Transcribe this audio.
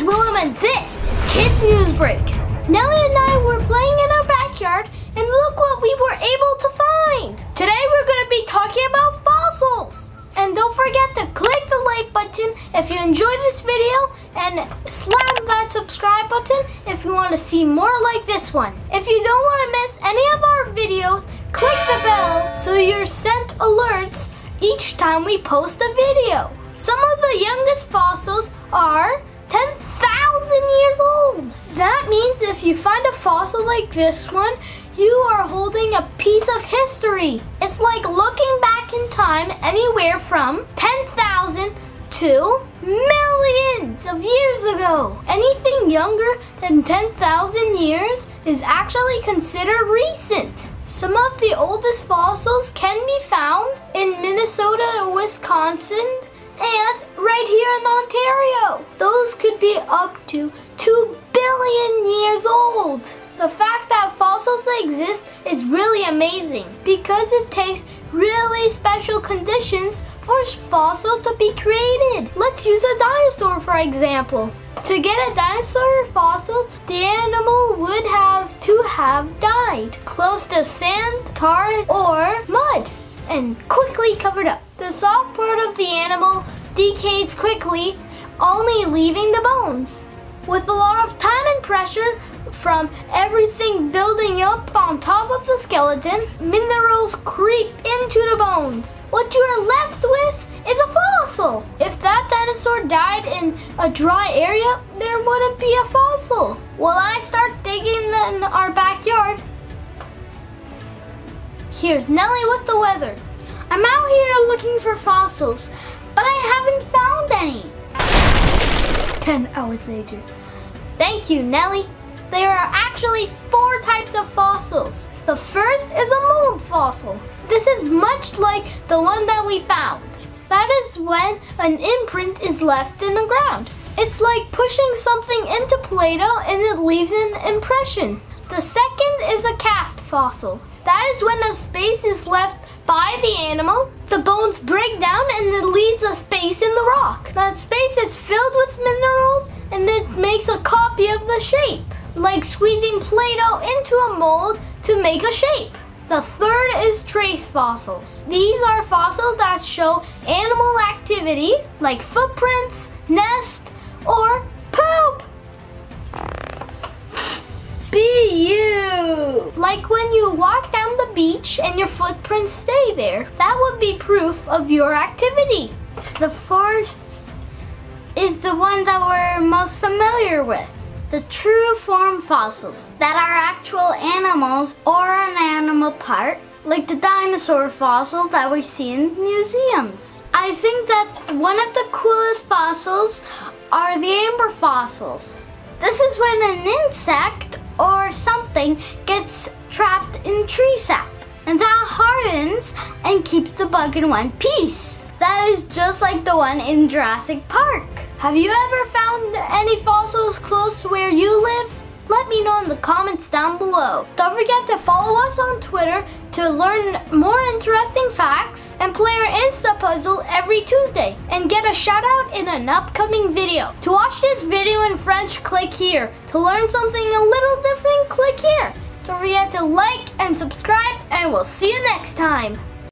is Willem and this is Kids News Break. Nellie and I were playing in our backyard and look what we were able to find. Today we're going to be talking about fossils. And don't forget to click the like button if you enjoyed this video and slap that subscribe button if you want to see more like this one. If you don't want to miss any of our videos, click the bell so you're sent alerts each time we post a video. Some of the youngest fossils are 10,000 years old. That means if you find a fossil like this one, you are holding a piece of history. It's like looking back in time anywhere from 10,000 to millions of years ago. Anything younger than 10,000 years is actually considered recent. Some of the oldest fossils can be found in Minnesota and Wisconsin and right here in Ontario. Those could be up to 2 billion years old. The fact that fossils exist is really amazing because it takes really special conditions for a fossil to be created. Let's use a dinosaur for example. To get a dinosaur fossil, the animal would have to have died close to sand, tar, or mud and quickly covered up. The soft part of the animal decays quickly, only leaving the bones. With a lot of time and pressure from everything building up on top of the skeleton, minerals creep into the bones. What you are left with is a fossil. If that dinosaur died in a dry area, there wouldn't be a fossil. While I start digging in our backyard, here's Nellie with the weather. I'm out here looking for fossils, but I haven't found any. 10 hours later. Thank you, Nellie. There are actually 4 types of fossils. The first is a mold fossil. This is much like the one that we found. That is when an imprint is left in the ground. It's like pushing something into Play-Doh and it leaves an impression. The second is a cast fossil. That is when a space is left by the animal, the bones break down and it leaves a space in the rock. That space is filled with minerals and it makes a copy of the shape, like squeezing Play-Doh into a mold to make a shape. The third is trace fossils. These are fossils that show animal activities like footprints, nest, or poop. Be you! Like when you walk down the beach and your footprints stay there. That would be proof of your activity. The fourth is the one that we're most familiar with. The true form fossils that are actual animals or an animal part, like the dinosaur fossils that we see in museums. I think that one of the coolest fossils are the amber fossils. This is when an insect or something gets trapped in tree sap, and that hardens and keeps the bug in one piece. That is just like the one in Jurassic Park. Have you ever found any fossils close to where you live? Let me know in the comments down below. Don't forget to follow us on Twitter to learn more interesting facts and play our Insta puzzle every Tuesday and get a shout out in an upcoming video. To watch this video in French, click here. To learn something a little different, click here. Don't forget to like and subscribe and we'll see you next time.